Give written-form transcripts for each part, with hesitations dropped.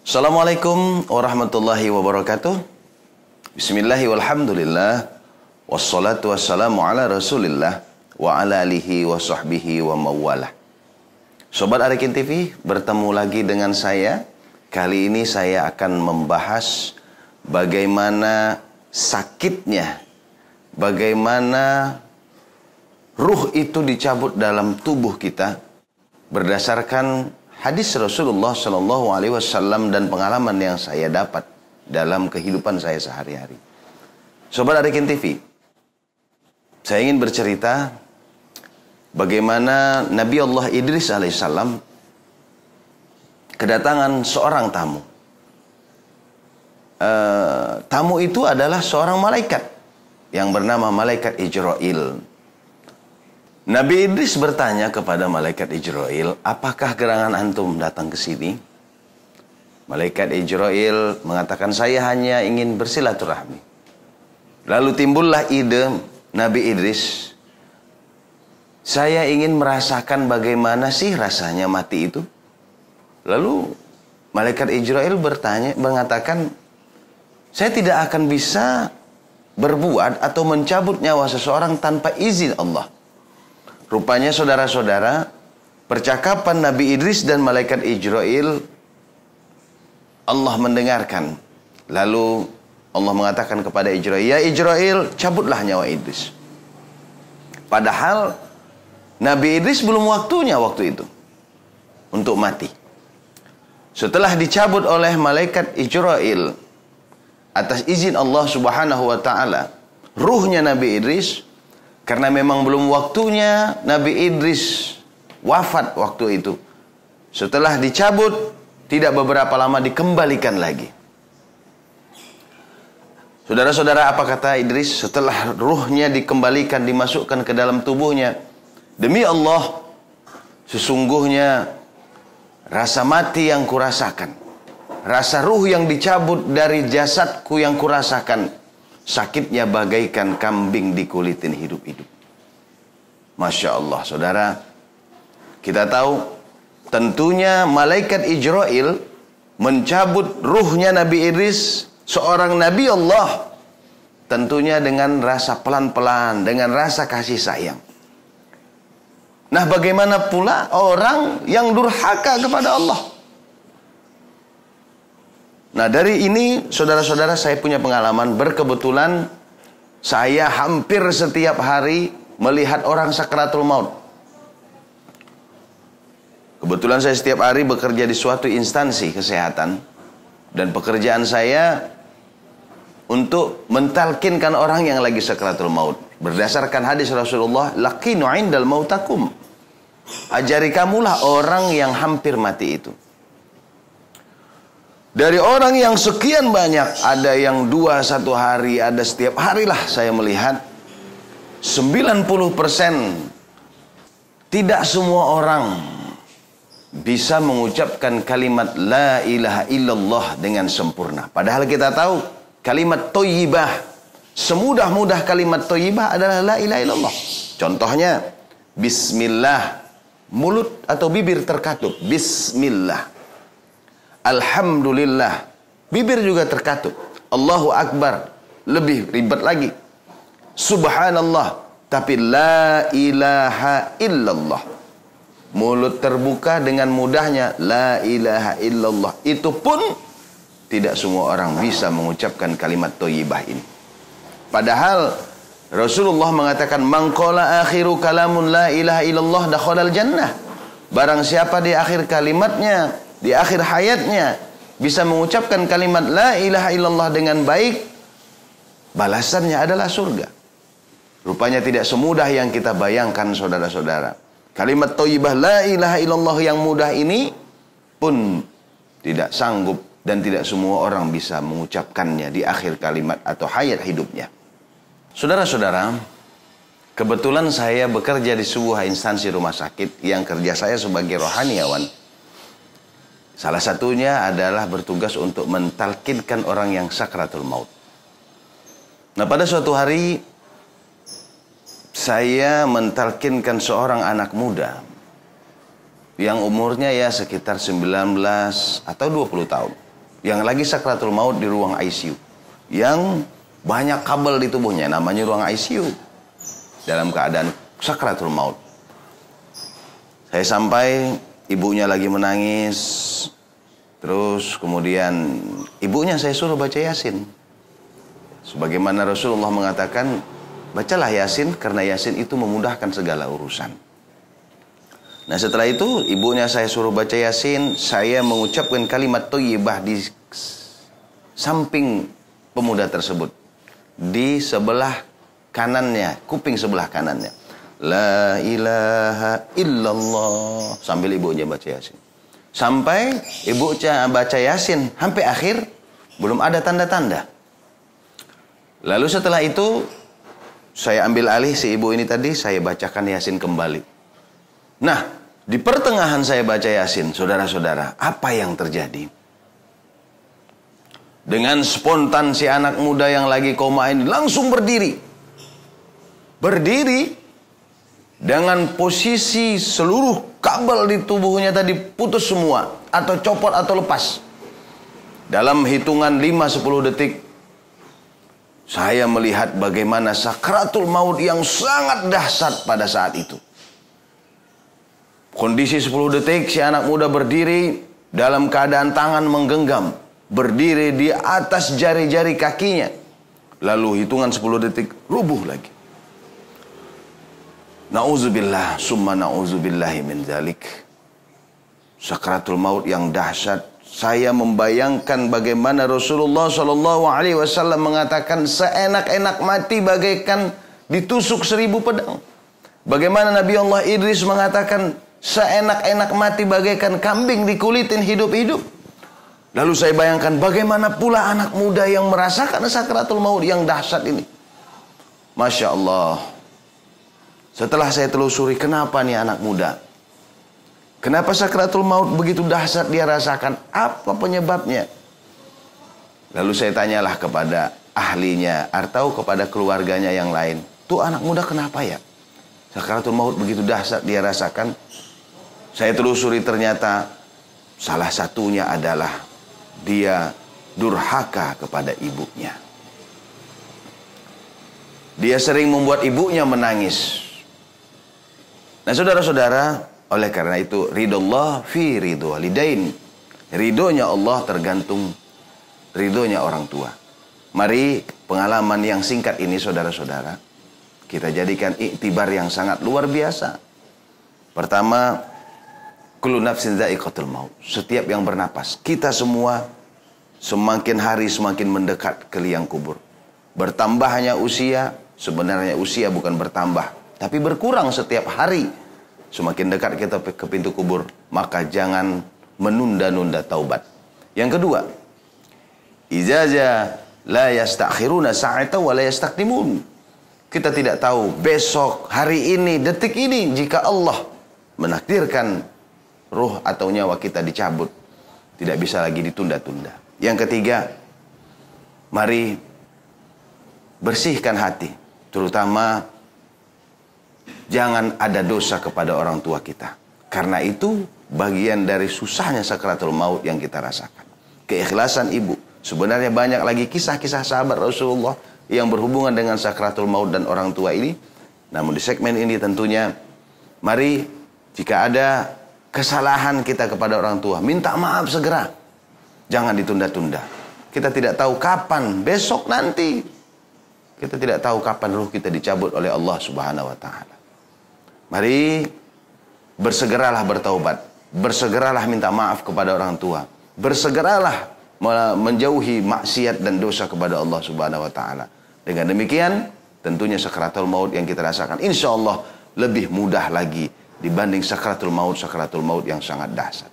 Assalamualaikum warahmatullahi wabarakatuh. Bismillahi walhamdulillah. Wassalatu wassalamu ala rasulillah wa ala alihi wa sahbihi wa mawalah. Sobat Arifin TV, bertemu lagi dengan saya. Kali ini saya akan membahas bagaimana sakitnya, bagaimana ruh itu dicabut dalam tubuh kita berdasarkan hadis Rasulullah Shallallahu Alaihi Wasallam dan pengalaman yang saya dapat dalam kehidupan saya sehari-hari. Sobat Arifin TV, saya ingin bercerita bagaimana Nabi Allah Idris alaihissalam kedatangan seorang tamu. Tamu itu adalah seorang malaikat yang bernama Malaikat Ijrail. Nabi Idris bertanya kepada Malaikat Ijrail, apakah gerangan antum datang ke sini? Malaikat Ijrail mengatakan, saya hanya ingin bersilaturahmi. Lalu timbullah ide Nabi Idris, saya ingin merasakan bagaimana sih rasanya mati itu. Lalu Malaikat Ijrail mengatakan, saya tidak akan bisa berbuat atau mencabut nyawa seseorang tanpa izin Allah. Rupanya saudara-saudara, percakapan Nabi Idris dan Malaikat Ijrail Allah mendengarkan. Lalu Allah mengatakan kepada Ijrail, ya Ijrail, cabutlah nyawa Idris. Padahal Nabi Idris belum waktunya waktu itu untuk mati. Setelah dicabut oleh Malaikat Ijrail atas izin Allah Subhanahu wa taala ruhnya Nabi Idris, karena memang belum waktunya Nabi Idris wafat waktu itu. Setelah dicabut, tidak beberapa lama dikembalikan lagi. Saudara-saudara, apa kata Idris setelah ruhnya dikembalikan, dimasukkan ke dalam tubuhnya? Demi Allah, sesungguhnya rasa mati yang kurasakan, rasa ruh yang dicabut dari jasadku yang kurasakan, sakitnya bagaikan kambing dikulitin hidup-hidup. Masya Allah, saudara. Kita tahu tentunya Malaikat Ijrail mencabut ruhnya Nabi Idris, seorang Nabi Allah, tentunya dengan rasa pelan-pelan, dengan rasa kasih sayang. Nah, bagaimana pula orang yang durhaka kepada Allah? Nah, dari ini saudara-saudara, saya punya pengalaman. Berkebetulan saya hampir setiap hari melihat orang sakaratul maut. Kebetulan saya setiap hari bekerja di suatu instansi kesehatan, dan pekerjaan saya untuk mentalkinkan orang yang lagi sakaratul maut. Berdasarkan hadis Rasulullah, laqinu indal mautakum, ajari kamulah orang yang hampir mati itu. Dari orang yang sekian banyak, ada yang 2 hari, ada setiap harilah saya melihat 90% tidak semua orang bisa mengucapkan kalimat la ilaha illallah dengan sempurna. Padahal kita tahu kalimat thayyibah, semudah-mudah kalimat thayyibah adalah la ilaha illallah. Contohnya bismillah, mulut atau bibir terkatup, bismillah. Alhamdulillah, bibir juga terkatup. Allahu Akbar, lebih ribet lagi. Subhanallah, tapi la ilaha illallah, mulut terbuka dengan mudahnya la ilaha illallah. Itu pun tidak semua orang bisa mengucapkan kalimat thayyibah ini. Padahal Rasulullah mengatakan, man qala akhiru kalamun la ilaha illallah dakhalal jannah. Barang siapa di akhir kalimatnya, di akhir hayatnya bisa mengucapkan kalimat la ilaha illallah dengan baik, balasannya adalah surga. Rupanya tidak semudah yang kita bayangkan, saudara-saudara. Kalimat thayyibah la ilaha illallah yang mudah ini pun tidak sanggup, dan tidak semua orang bisa mengucapkannya di akhir kalimat atau hayat hidupnya. Saudara-saudara, kebetulan saya bekerja di sebuah instansi rumah sakit yang kerja saya sebagai rohaniawan. Salah satunya adalah bertugas untuk mentalkinkan orang yang sakaratul maut. Nah, pada suatu hari saya mentalkinkan seorang anak muda yang umurnya ya sekitar 19 atau 20 tahun. yang lagi sakratul maut di ruang ICU, yang banyak kabel di tubuhnya, namanya ruang ICU, dalam keadaan sakratul maut. Saya sampai, ibunya lagi menangis, terus kemudian ibunya saya suruh baca Yasin. Sebagaimana Rasulullah mengatakan, bacalah Yasin karena Yasin itu memudahkan segala urusan. Nah setelah itu ibunya saya suruh baca Yasin, saya mengucapkan kalimat thayyibah di samping pemuda tersebut, di sebelah kanannya, kuping sebelah kanannya. La ilaha illallah, sambil ibunya baca Yasin. Sampai ibunya baca Yasin sampai akhir, belum ada tanda-tanda. Lalu setelah itu saya ambil alih si ibu ini tadi, saya bacakan Yasin kembali. Nah, di pertengahan saya baca Yasin, saudara-saudara, apa yang terjadi? Dengan spontan si anak muda yang lagi koma ini langsung berdiri. Berdiri dengan posisi seluruh kabel di tubuhnya tadi putus semua, atau copot atau lepas. Dalam hitungan 5-10 detik, saya melihat bagaimana sakratul maut yang sangat dahsyat pada saat itu. Kondisi 10 detik, si anak muda berdiri dalam keadaan tangan menggenggam, berdiri di atas jari-jari kakinya. Lalu hitungan 10 detik, rubuh lagi. Na'udzubillah, summa na'udzubillahi min dzalik. Sakratul maut yang dahsyat. Saya membayangkan bagaimana Rasulullah SAW mengatakan seenak-enak mati bagaikan ditusuk 1000 pedang. Bagaimana Nabi Allah Idris mengatakan seenak-enak mati bagaikan kambing dikulitin hidup-hidup. Lalu saya bayangkan bagaimana pula anak muda yang merasakan sakratul maut yang dahsyat ini. Masya Allah. Setelah saya telusuri, kenapa nih anak muda? Kenapa sakratul maut begitu dahsyat dia rasakan? Apa penyebabnya? Lalu saya tanyalah kepada ahlinya atau kepada keluarganya yang lain. Tuh anak muda kenapa ya? Sakratul maut begitu dahsyat dia rasakan. Saya telusuri ternyata salah satunya adalah dia durhaka kepada ibunya. Dia sering membuat ibunya menangis. Nah saudara-saudara, oleh karena itu ridullah fi ridho walidain. Ridhonya Allah tergantung ridhonya orang tua. Mari pengalaman yang singkat ini saudara-saudara, kita jadikan iktibar yang sangat luar biasa. Pertama, kullu nafsin dha'iqatul maut. Setiap yang bernapas, kita semua semakin hari semakin mendekat ke liang kubur. Bertambahnya usia, sebenarnya usia bukan bertambah, tapi berkurang setiap hari. Semakin dekat kita ke pintu kubur, maka jangan menunda-nunda taubat. Yang kedua, ijaza la yastakhiruna sa'ata wa la yastaqdimun. Kita tidak tahu besok, hari ini, detik ini, jika Allah menakdirkan ruh atau nyawa kita dicabut, tidak bisa lagi ditunda-tunda. Yang ketiga, mari bersihkan hati, terutama jangan ada dosa kepada orang tua kita. Karena itu bagian dari susahnya sakratul maut yang kita rasakan. Keikhlasan ibu. Sebenarnya banyak lagi kisah-kisah sahabat Rasulullah yang berhubungan dengan sakratul maut dan orang tua ini. Namun di segmen ini tentunya, mari jika ada kesalahan kita kepada orang tua, minta maaf segera. Jangan ditunda-tunda. Kita tidak tahu kapan, besok nanti. Kita tidak tahu kapan ruh kita dicabut oleh Allah Subhanahu wa Ta'ala. Mari bersegeralah bertaubat, bersegeralah minta maaf kepada orang tua, bersegeralah menjauhi maksiat dan dosa kepada Allah Subhanahu wa Ta'ala. Dengan demikian, tentunya sakratul maut yang kita rasakan insya Allah lebih mudah lagi dibanding sakratul maut yang sangat dahsyat.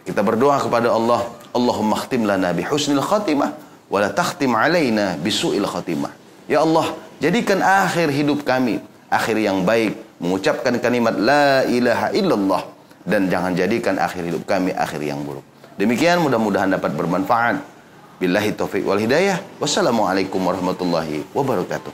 Kita berdoa kepada Allah, Allahumma khtim lana bihusnil khatimah wa la takhtim alaina bisu'il khatimah. Ya Allah, jadikan akhir hidup kami akhir yang baik, mengucapkan kalimat la ilaha illallah, dan jangan jadikan akhir hidup kami akhir yang buruk. Demikian, mudah-mudahan dapat bermanfaat. Billahi taufiq wal hidayah. Wassalamualaikum warahmatullahi wabarakatuh.